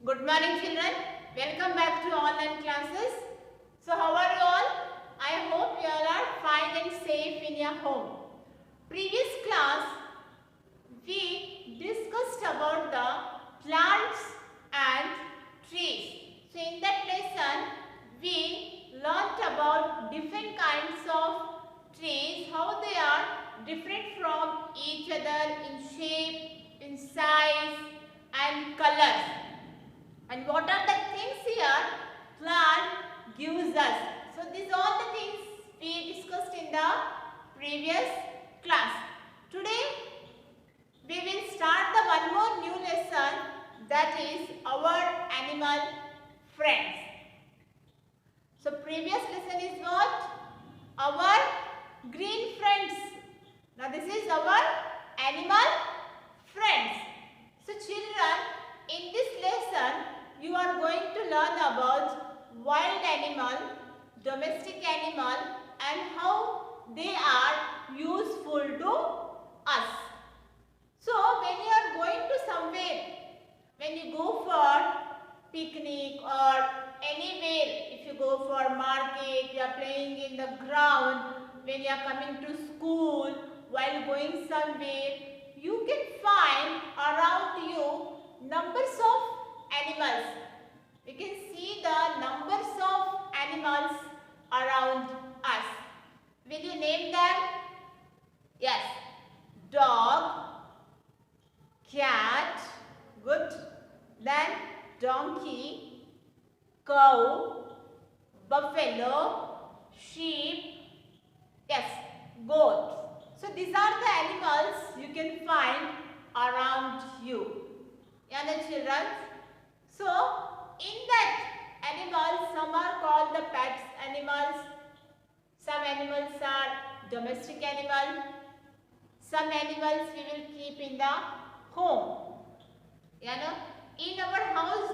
Good morning children. Welcome back to online classes. So how are you all? I hope you all are fine and safe in your home. Previous class we discussed about the plants and trees. So in that lesson we learnt about different kinds of trees, how they are different from each other in shape, in size and colors. And what are the things here plant gives us. So these are all the things we discussed in the previous class. Today we will start the one more new lesson, that is our animal friends. So previous lesson is what? Our green friends. Now this is our animal friends. So children, in this lesson you are going to learn about wild animal, domestic animal and how they are useful to us. So when you are going to somewhere, when you go for picnic or anywhere, if you go for market, you are playing in the ground, when you are coming to school, while going somewhere, you can find around you numbers of animals. We can see the numbers of animals around us. Will you name them? Yes. Dog, cat, good. Then donkey, cow, buffalo, sheep, yes, goat. So these are the animals you can find around you. Yeah, the children. So in that animals, some are called the pets animals. Some animals are domestic animals. Some animals we will keep in the home. You know, in our house,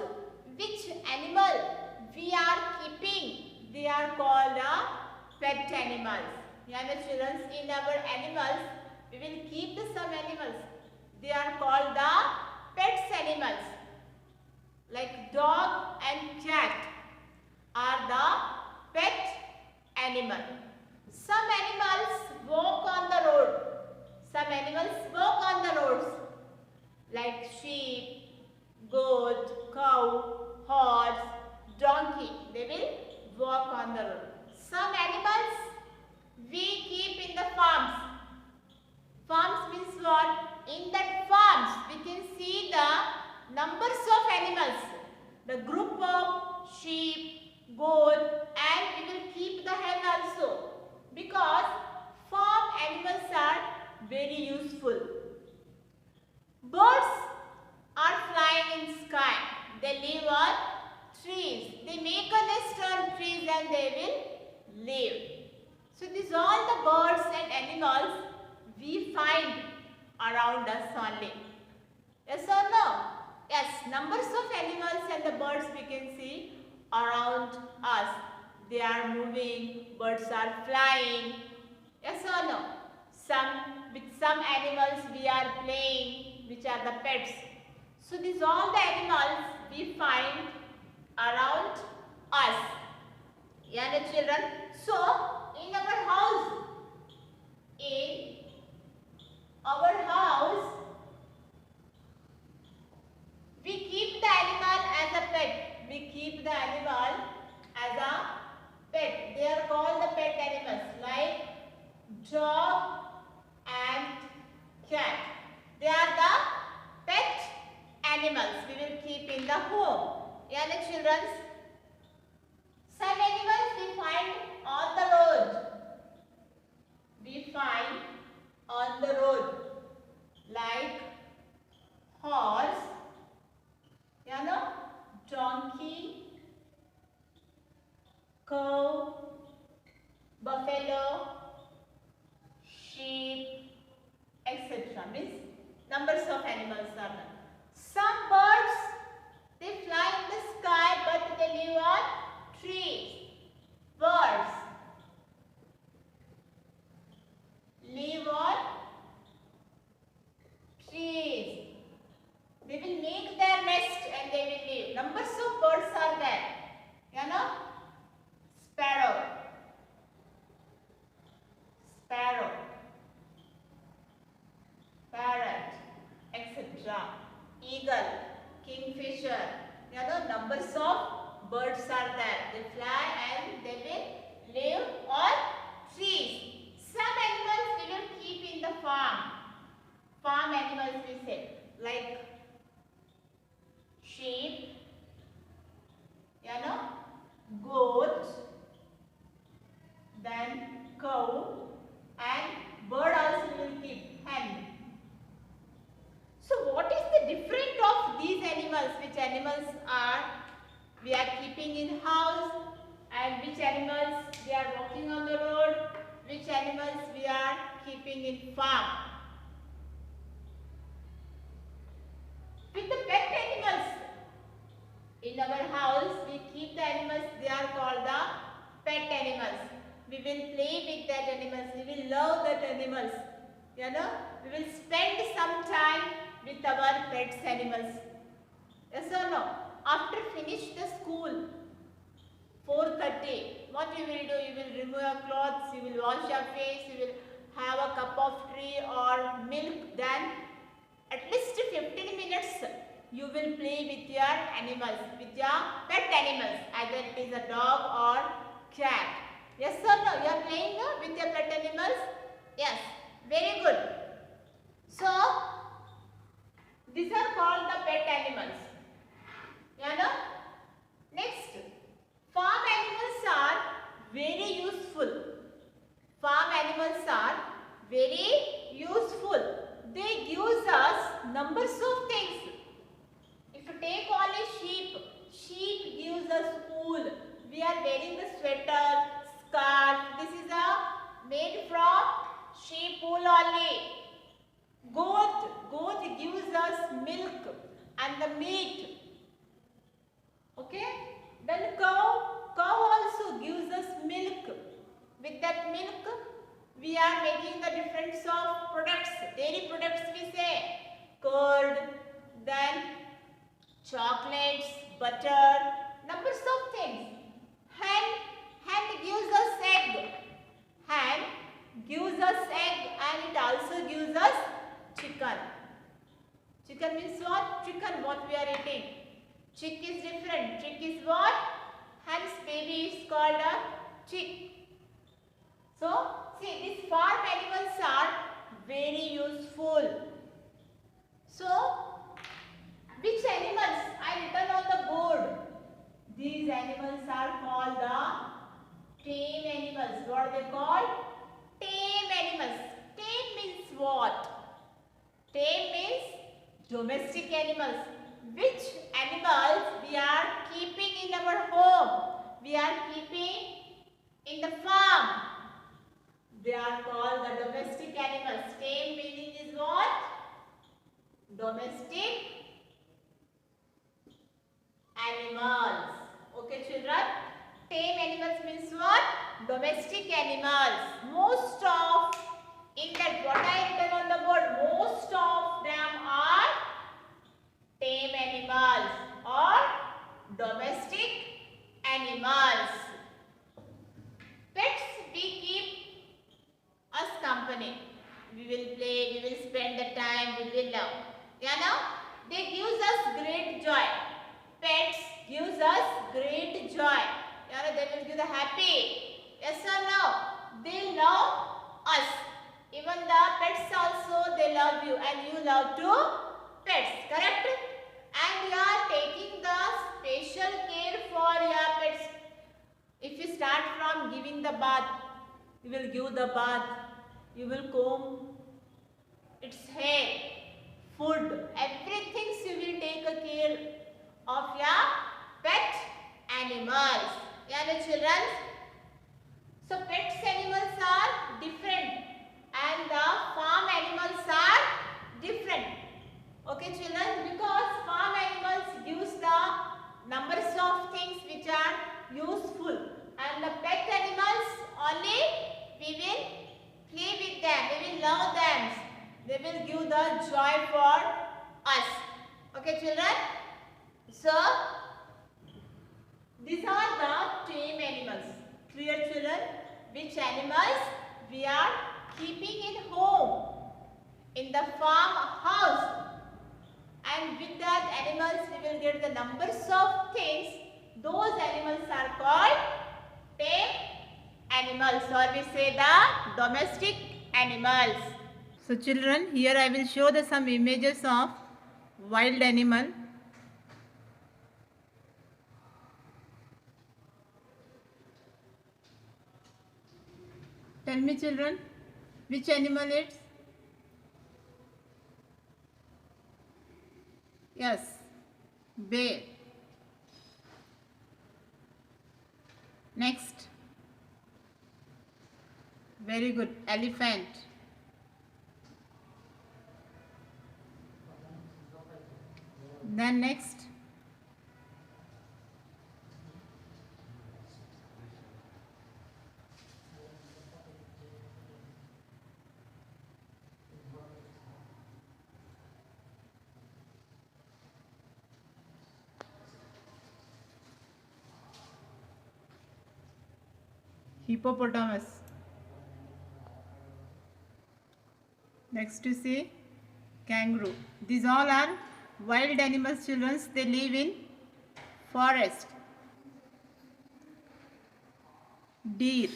which animal we are keeping, they are called pet animals. You know, children, in our animals, we will keep some animals. They are called the pets animals. Like dog and cat are the pet animal. Some animals walk on the road. Some animals walk on the roads like sheep, goat, cow, horse, donkey. They will walk on the road. Some animals we keep in the farms. Farms means what? In that farms we can see the numbers of animals. The group of sheep, goat and we will keep the hen also. Because farm animals are very useful. Birds are flying in sky. They live on trees. They make a nest on trees and they will live. So these are all the birds and animals we find around us only. Yes or no? Yes, numbers of animals and the birds we can see around us. They are moving, birds are flying. Yes or no? With some animals we are playing, which are the pets. So these are all the animals we find around us. Yeah, the children. So in our house, we keep the animal as a pet. We keep the animal as a pet. They are called the pet animals like dog and cat. They are the pet animals we will keep in the home. Yeah, the children. Some animals we find on the road. We find on the road like horse, you know, donkey, cow, buffalo, sheep, etc. Means numbers of animals are there. Some birds they fly in the sky but they live on trees. Birds live on trees. They will make their nest and they will live. Yeah. Eagle, kingfisher. Numbers of birds are there. They fly and they will live on trees. Some animals we will keep in the farm. Farm animals we say, like sheep, goat, then cow, and bird also we will keep, hen. So what is the difference of these animals? Which animals are we are keeping in house and which animals we are walking on the road? Which animals we are keeping in farm? With the pet animals in our house, we keep the animals. They are called the pet animals. We will play with that animals. We will love that animals. We will spend some time with our pets animals. Yes or no? After finish the school, 4:30, what you will do? You will remove your clothes, you will wash your face, you will have a cup of tea or milk. Then at least 15 minutes you will play with your animals, with your pet animals, either it is a dog or cat. Yes or no? You are playing with your pet animals? Yes. Very good. So, these are called the pet animals. Next, farm animals are very useful. Farm animals are very useful. They give us numbers of things. If you take only sheep, sheep gives us wool. We are wearing the sweater, scarf. This is made from sheep wool only. Goat gives us milk and the meat. Okay. Then cow also gives us milk. With that milk, we are making the difference of products, dairy products we say, curd, then chocolates, butter, numbers of things. Hen gives us egg. Hen gives us egg and it also gives us chicken. Chicken means what? Chicken, what we are eating. Chick is different. Chick is what? Hen's baby is called a chick. So, see, these farm animals are very useful. So, which animals I written on the board? These animals are called the tame animals. What are they called? Tame animals. Tame means what? Tame means domestic animals. Which animals we are keeping in our home? We are keeping in the farm. They are called the domestic animals. Tame meaning is what? Domestic animals. Okay, children? Tame animals means what? Domestic animals. Most of, in that what I written on the board, most of them are tame animals or domestic animals. Pets we keep us company. We will play, we will spend the time, we will love. They gives us great joy. Pets gives us great joy. They will give the happy. Yes or no? They love us. Even the pets also they love you and you love to pets. Correct? And you are taking the special care for your pets. If you start from giving the bath, you will give the bath. You will comb its hair, food, everything you will take care of your pet animals. Children? So pets animals are different and the farm animals are different. Okay children? Because farm animals gives the numbers of things which are useful and the pet animals only we will play with them, we will love them. They will give the joy for us. Okay children? So, these are the tame animals. Clear children? Which animals we are keeping in home, in the farm house. with that animals we will get the numbers of things. Those animals are called tame animals, or we say the domestic animals. So children, here I will show the some images of wild animal. Tell me children, which animal it's? Yes, bear. Next. Very good. Elephant. Then next. Hippopotamus. Next you see kangaroo. These all are wild animals, children. They live in forest. Deer.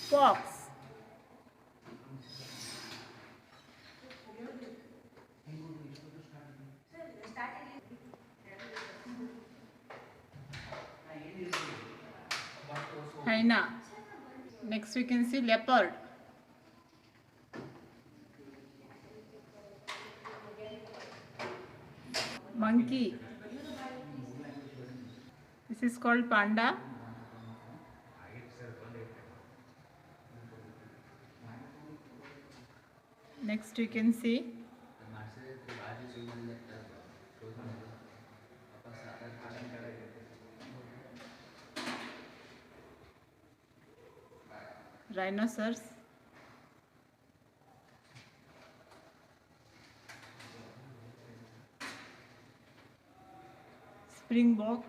Fox. Hyena. Next we can see leopard. Monkey. This is called panda. Next you can see rhinoceros. Springbok.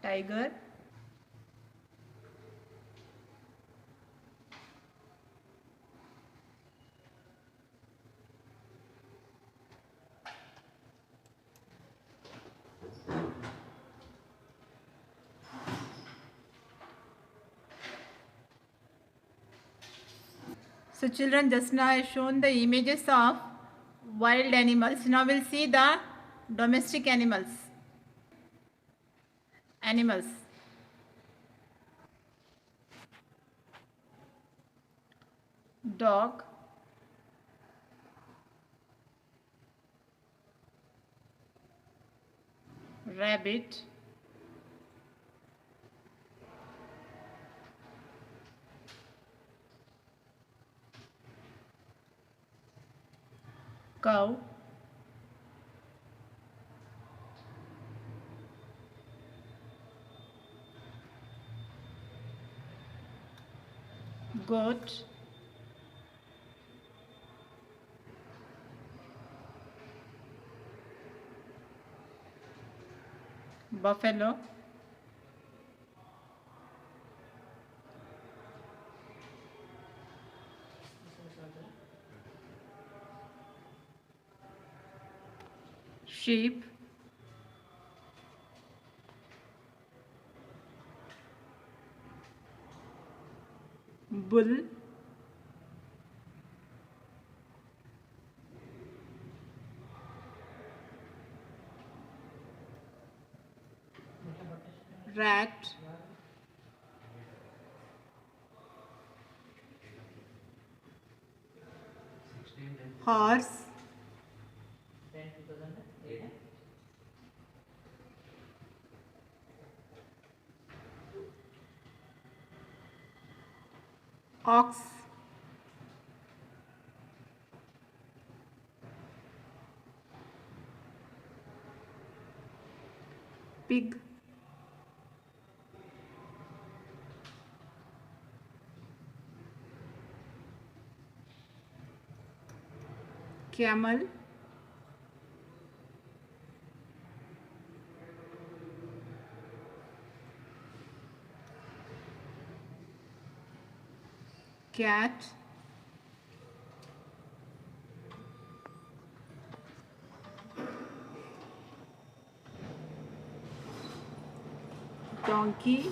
Tiger. So children, just now I have shown the images of wild animals. Now we'll see the domestic animals. Dog. Rabbit. Cow. Goat. Buffalo. Sheep. Bull. Rat. Horse. Ox. Pig. camel, cat, donkey,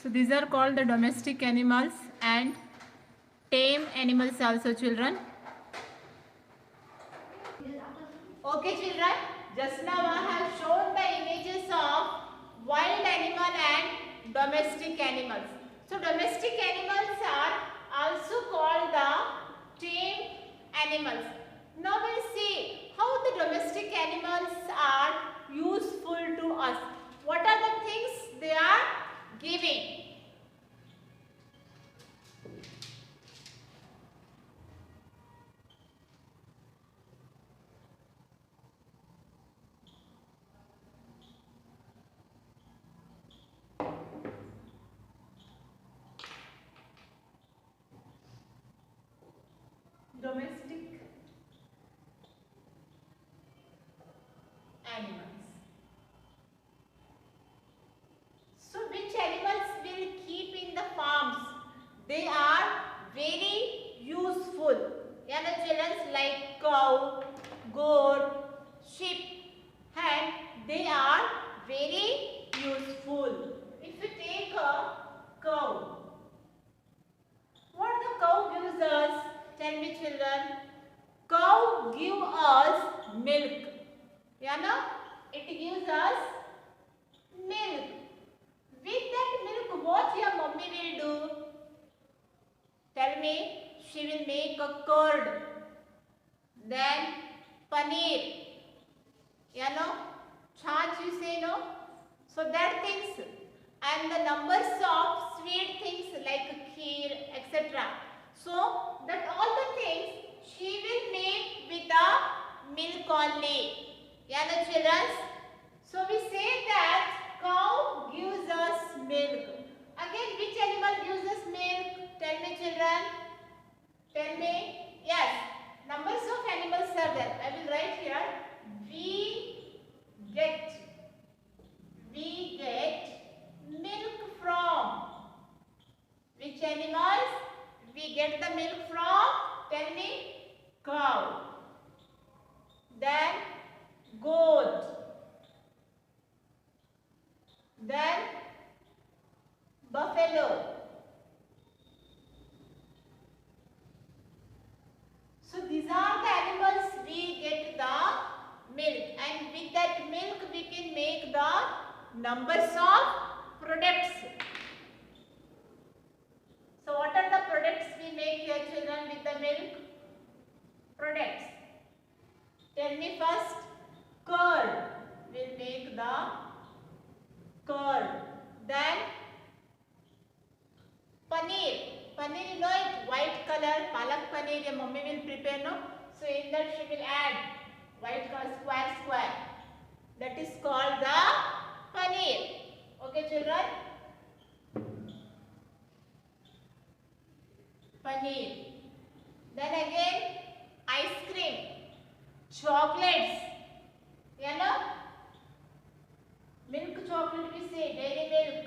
so these are called the domestic animals and tame animals also, children. Okay, children, just now I have shown the images of wild animal and domestic animals. So domestic animals are also called the tame animals. Now we'll see how the domestic animals are useful to us. What are the things they are giving? Domestic animals. So which animals will keep in the farms? They are very useful. Children, like cow, goat, sheep, and they are very useful. If you take a cow, what the cow gives us? Tell me, children. Cow gives us milk. It gives us milk. With that milk, what your mummy will do? Tell me. She will make a curd. Then paneer. Chach you say, no? So that things. And the numbers of sweet things like kheer, etc. So that all the things she will make with the milk only. Children. So we say that cow gives us milk. Again, which animal gives us milk? Tell me, children. Tell me. Yes. Numbers of animals are there. I will write here. We get milk from. Which animals? We get the milk from. Tell me. Cow. Then goat. Then buffalo. So these are the animals we get the milk, and with that milk we can make the numbers of products. So what are the products we make here, children, with the milk? Products. Tell me first. Curd. We'll make the curd. Then paneer. Paneer, you know it, white color, palak paneer, your mummy will prepare, no? So in that she will add white color, square. That is called the paneer. Okay, children? Paneer. Then again, ice cream, chocolates, milk chocolate we say, dairy milk.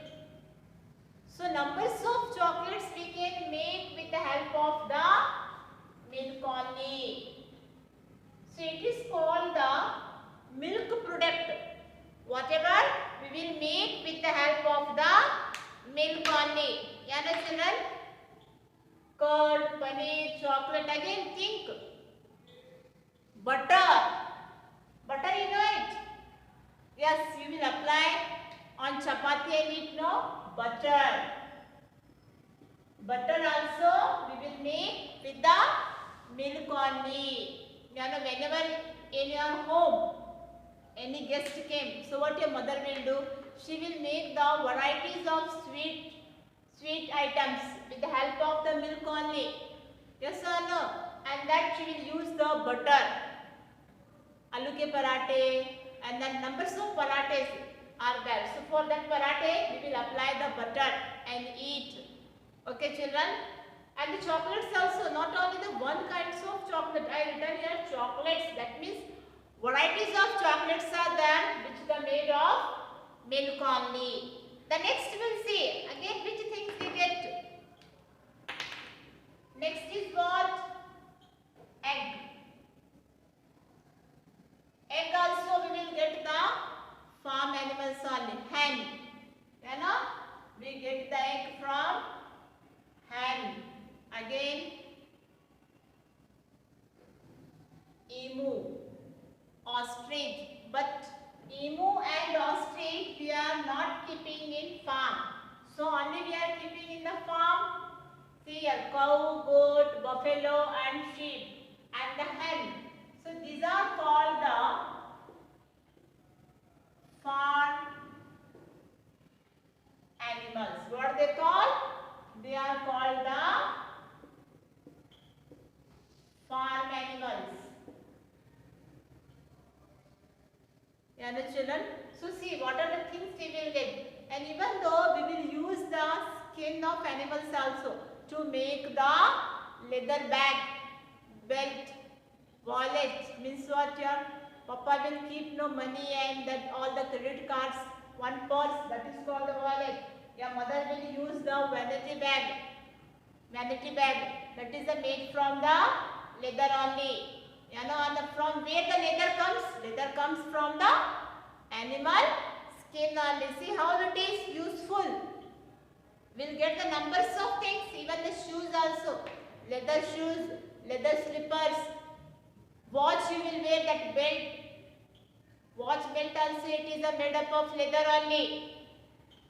So numbers of chocolates we can make with the help of the milk only. So it is called the milk product. Whatever we will make with the help of the milk only. Children? Curd, paneer, chocolate. Again think. Butter. Butter, you know it? Yes, you will apply on chapati and eat, no? Butter. Butter also we will make with the milk only. Whenever in your home any guest came, so what your mother will do? She will make the varieties of sweet items with the help of the milk only. Yes or no? And that she will use the butter. Aloo ke parathe, and then numbers of parathes. are there. So for that parathe, we will apply the butter and eat. Okay, children. And the chocolates also, not only the one kinds of chocolate. I written here chocolates. That means varieties of chocolates are there which are made of milk only. The next we'll see again which things we get. Next is what? Egg. Egg also we will get the farm animals only. Hen. You know? We get the egg from hen. Again, emu, ostrich. But emu and ostrich we are not keeping in farm. So only we are keeping in the farm. See here, cow, goat, buffalo and sheep and the hen. So these are called the farm animals. What are they called? They are called the farm animals. Yeah, the children. So see what are the things we will get. And even though we will use the skin of animals also to make the leather bag, belt, wallet. Means what? Your papa will keep no money and that all the credit cards, one purse, that is called the wallet. Your mother will use the vanity bag. Vanity bag, that is made from the leather only. You know, and from where the leather comes? Leather comes from the animal skin only. See how it is useful. We'll get the numbers of things, even the shoes also. Leather shoes, leather slippers. Watch you will wear that belt. Watch belt also it is made up of leather only.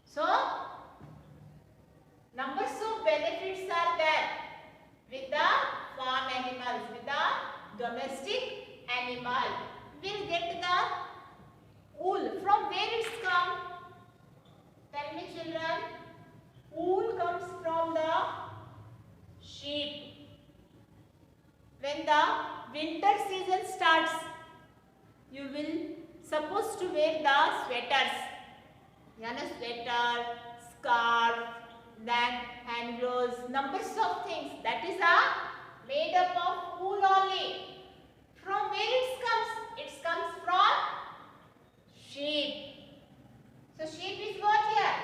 So, numbers of benefits are there with the farm animals, with the domestic animal. We'll get the wool. From where it's come? Tell me children. Wool comes from the sheep. When the winter season starts, you will supposed to wear the sweaters. Sweater, scarf, then hand gloves, numbers of things. That is made up of wool only. From where it comes? It comes from sheep. So sheep is what here?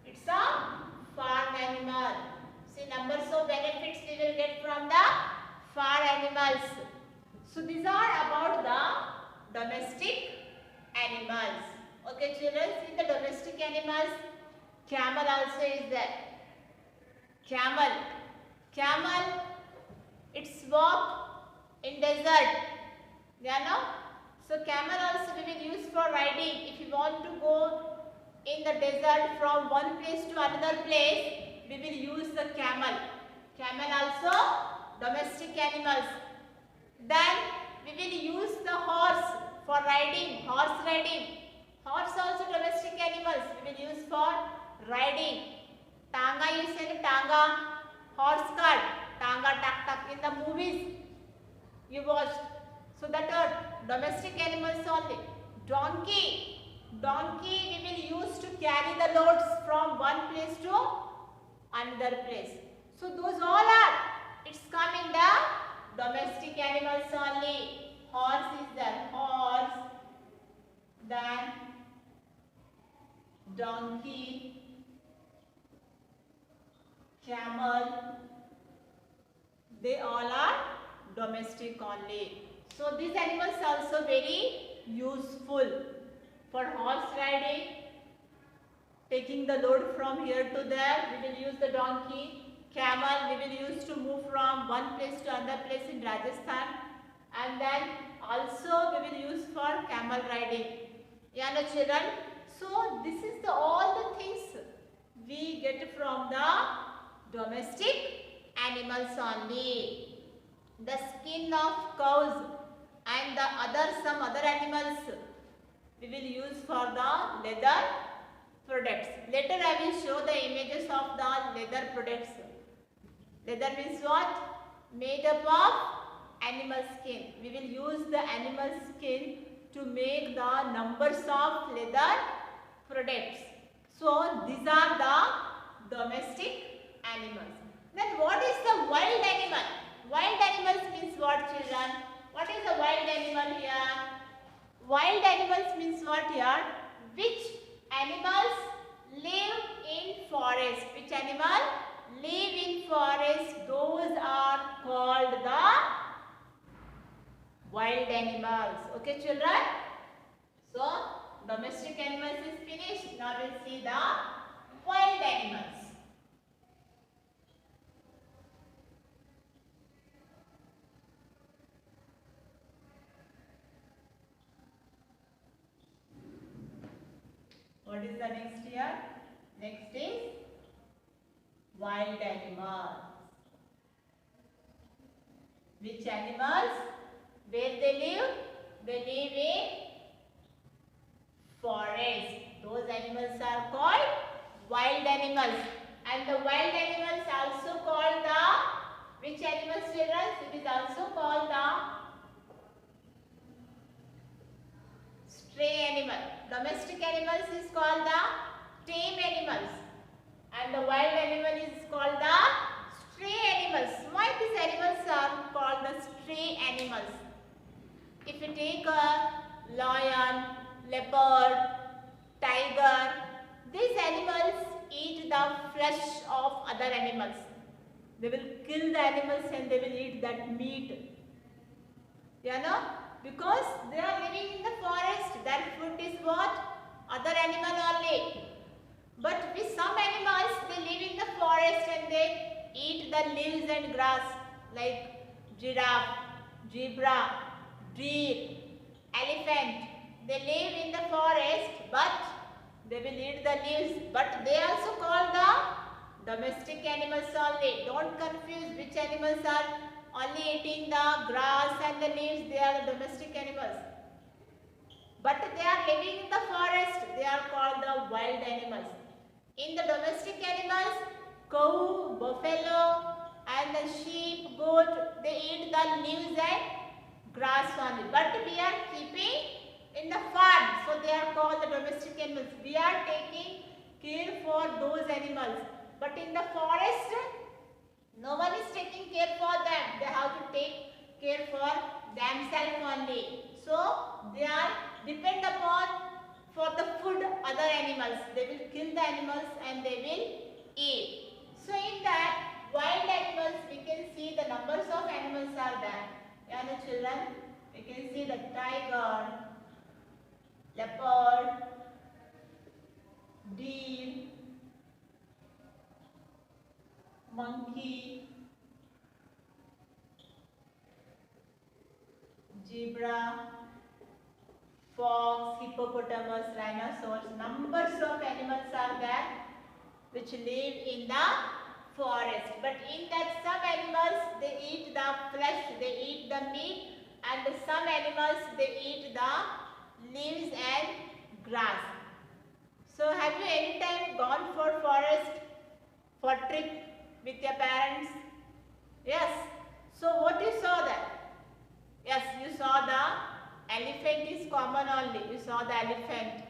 It's a farm animal. See numbers of benefits we will get from the farm animals. So these are about the domestic animals. Okay children, see the domestic animals. Camel also is there. Camel, it's walk in desert. So camel also we will use for riding. If you want to go in the desert from one place to another place, we will use the camel. Camel also domestic animals. Then we will use the horse for riding, horse riding. Horse also domestic animals we will use for riding. Tanga, you said tanga, horse cart, tanga tak tak in the movies you watched. So that are domestic animals only. Donkey we will use to carry the loads from one place to another place. So those all are, it's coming the domestic animals only. Horse is there, horse, then donkey, camel, they all are domestic only. So these animals are also very useful for horse riding, taking the load from here to there. We will use the donkey. Camel we will use to move from one place to another place in Rajasthan, and then also we will use for camel riding. Children. So this is all the things we get from the domestic animals only. The skin of cows and some other animals we will use for the leather products. Later I will show the images of the leather products. Leather means what? Made up of animal skin. We will use the animal skin to make the numbers of leather products. So these are the domestic animals. Then what is the wild animal? Wild animals means what, children? What is a wild animal here? Wild animals means what here? Which animals live in forest? Which animal live in forest? Those are called the wild animals. Okay, children? So domestic animals is finished. Now we'll see the wild animals. What is the next here? Next is wild animals. Which animals? Where they live? They live in forest. Those animals are called wild animals. And the wild animals also called the, which animals, children? It is also called the stray animal. Domestic animals is called the tame animals. And the wild animal is called the stray animals. Why these animals are called the stray animals? If you take a lion, leopard, tiger, these animals eat the flesh of other animals. They will kill the animals and they will eat that meat. You know? Because they are living in the forest, their food is what? Other animal only. But with some animals, they live in the forest and they eat the leaves and grass like giraffe, zebra, deer, elephant. They live in the forest but they will eat the leaves. But they also called the domestic animals only. Don't confuse which animals are only eating the grass and the leaves. They are the domestic animals. But they are living in the forest. They are called the wild animals. In the domestic animals, cow, buffalo and the sheep, goat, they eat the leaves and grass only. But we are keeping in the farm. So they are called the domestic animals. We are taking care for those animals. But in the forest, no one is taking care for them. They have to take care for themselves only. So they are depend upon for the food other animals. They will kill the animals and they will eat. So in that wild animals we can see the numbers of animals are there. Yeah, the children, we can see the tiger, leopard, deer, monkey, zebra, fox, hippopotamus, rhinoceros. Numbers of animals are there which live in the forest. But in that some animals they eat the flesh, they eat the meat, and some animals they eat the leaves and grass. So have you any time gone for forest for trip with your parents? Yes. So what you saw there? Yes, you saw the elephant is common only. You saw the elephant.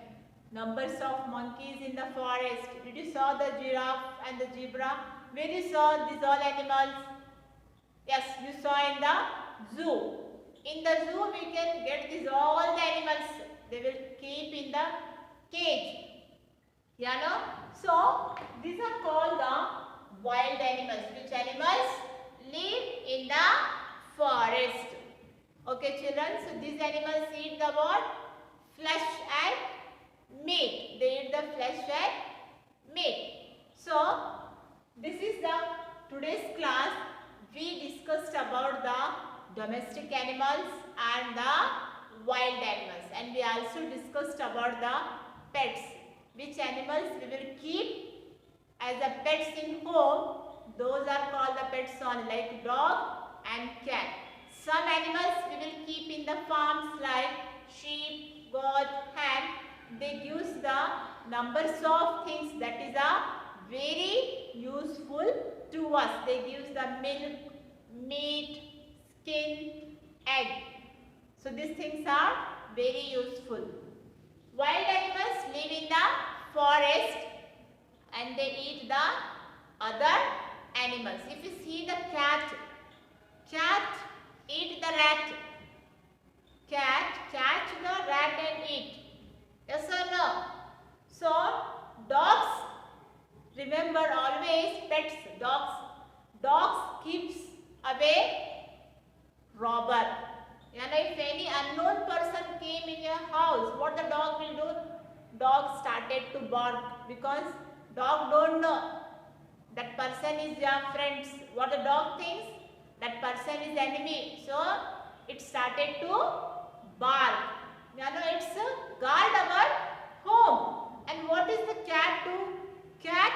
Numbers of monkeys in the forest. Did you saw the giraffe and the zebra? Where you saw these all animals? Yes, you saw in the zoo. In the zoo we can get these all the animals. They will keep in the cage. You know? So these are called the wild animals. Which animals live in the forest? Okay, children. So these animals eat the what? Flesh and meat. They eat the flesh and meat. So this is the today's class. We discussed about the domestic animals and the wild animals, and we also discussed about the pets. Which animals we will keep as a pets in home? Those are called the pets only, like dog and cat. Some animals we will keep in the farms like sheep, goat, hen. They use the numbers of things that is a very useful to us. They give the milk, meat, skin, egg. So these things are very useful. Wild animals live in the forest and they eat the other animals. If you see the cat eat the rat. Cat catch the rat and eat. Yes or no? So dogs, remember always pets, dogs keeps away robber. And if any unknown person came in your house, what the dog will do? Dog started to bark because dog don't know that person is your friends. What the dog thinks? That person is enemy. So it started to bark. It's guard our home. And what is the cat do? Cat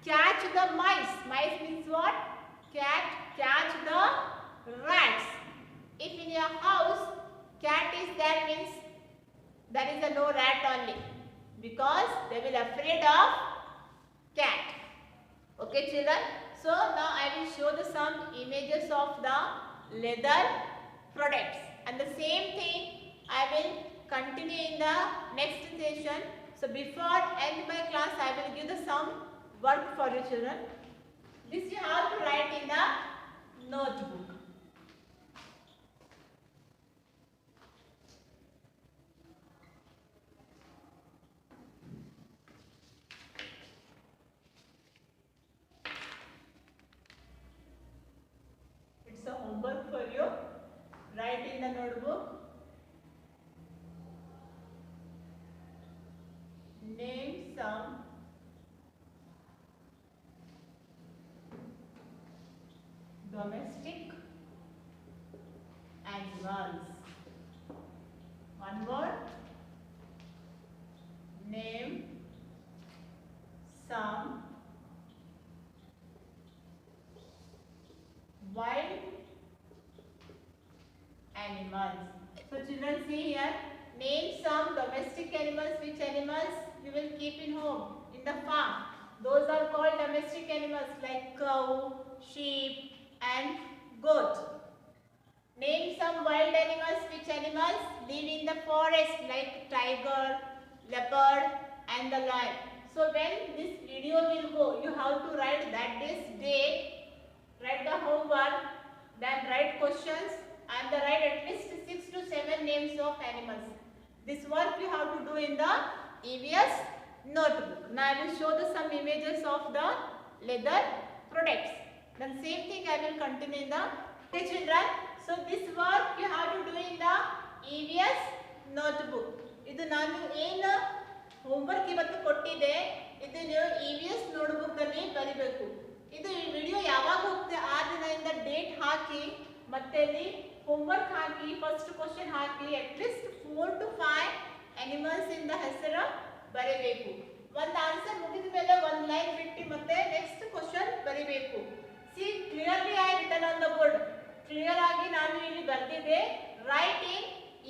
catch the mice. Mice means what? Cat catch the rats. If in your house cat is there, means there is a no rat only, because they will afraid of cat. Okay children, so now I will show the some images of the leather products, and the same thing I will continue in the next session. So before end my class, I will give the some work for you children. This you have to write in the notebook. It's a homework for you. Write in the notebook. Name some domestic animals. One more. Name some wild animals. So children, see here. Name some domestic animals. Which animals you will keep in home, in the farm? Those are called domestic animals like cow, sheep and goat. Name some wild animals. Which animals live in the forest like tiger, leopard and the lion. So when this video will go, you have to write that date, write the homework, then write questions and write at least 6 to 7 names of animals. This work you have to do in the EVS notebook. Now I will show the some images of the leather products. Then same thing I will continue in the okay children. So this work you have to do in the EVS notebook. ಇದು ನಾನು ಏನು homework ಇವತ್ತು ಕೊಟ್ಟಿದ್ದೆ ಇದನ್ನು EVS notebook ಅಲ್ಲಿ ಬರಿಬೇಕು. ಇದು ಈ ವಿಡಿಯೋ ಯಾವಾಗ ಹೋಗುತ್ತೆ ಆ ದಿನದಿಂದ ಡೇಟ್ ಹಾಕಿ ಮತ್ತೆ ಅಲ್ಲಿ homework hockey first question hockey at least 4 to 5 animals ಇಂದ ಹೆಸರು ಬರಿಬೇಕು. ಒಂದು ಆನ್ಸರ್ ಮುಗಿದ ಮೇಲೆ ಒಂದು ಲೈನ್ ಬಿಟ್ಟು ಮತ್ತೆ ನೆಕ್ಸ್ಟ್ ಕ್ವೆಶ್ಚನ್ ಬರಿಬೇಕು. See clearly I written on the board. Clear ಆಗಿ ನಾನು ಇಲ್ಲಿ ಬರೆದಿದ್ದೆ. Write in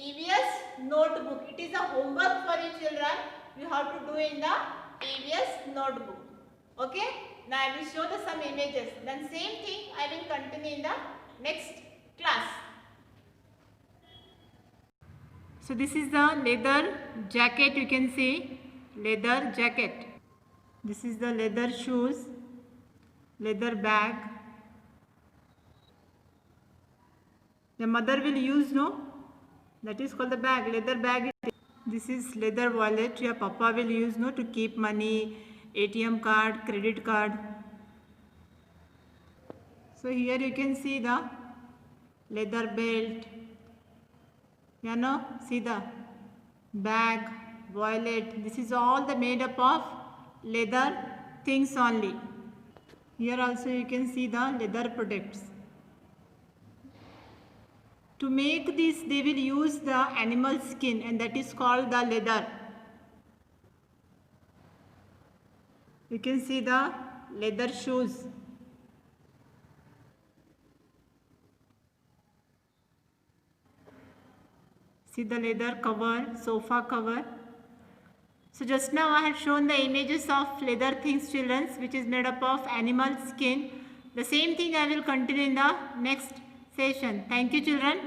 EVS notebook. It is a homework for you children. You have to do in the EVS notebook. Okay? Now I will show the some images. Then same thing I will continue in the next class. So this is the leather jacket, you can see, leather jacket. This is the leather shoes, leather bag. The mother will use, no? That is called the bag, leather bag. This is leather wallet, your papa will use, no, to keep money, ATM card, credit card. So here you can see the leather belt. You know, see the bag, wallet. This is all the made up of leather things only. Here also you can see the leather products. To make this, they will use the animal skin, and that is called the leather. You can see the leather shoes. See the leather cover, sofa cover. So just now I have shown the images of leather things children, which is made up of animal skin. The same thing I will continue in the next session. Thank you children.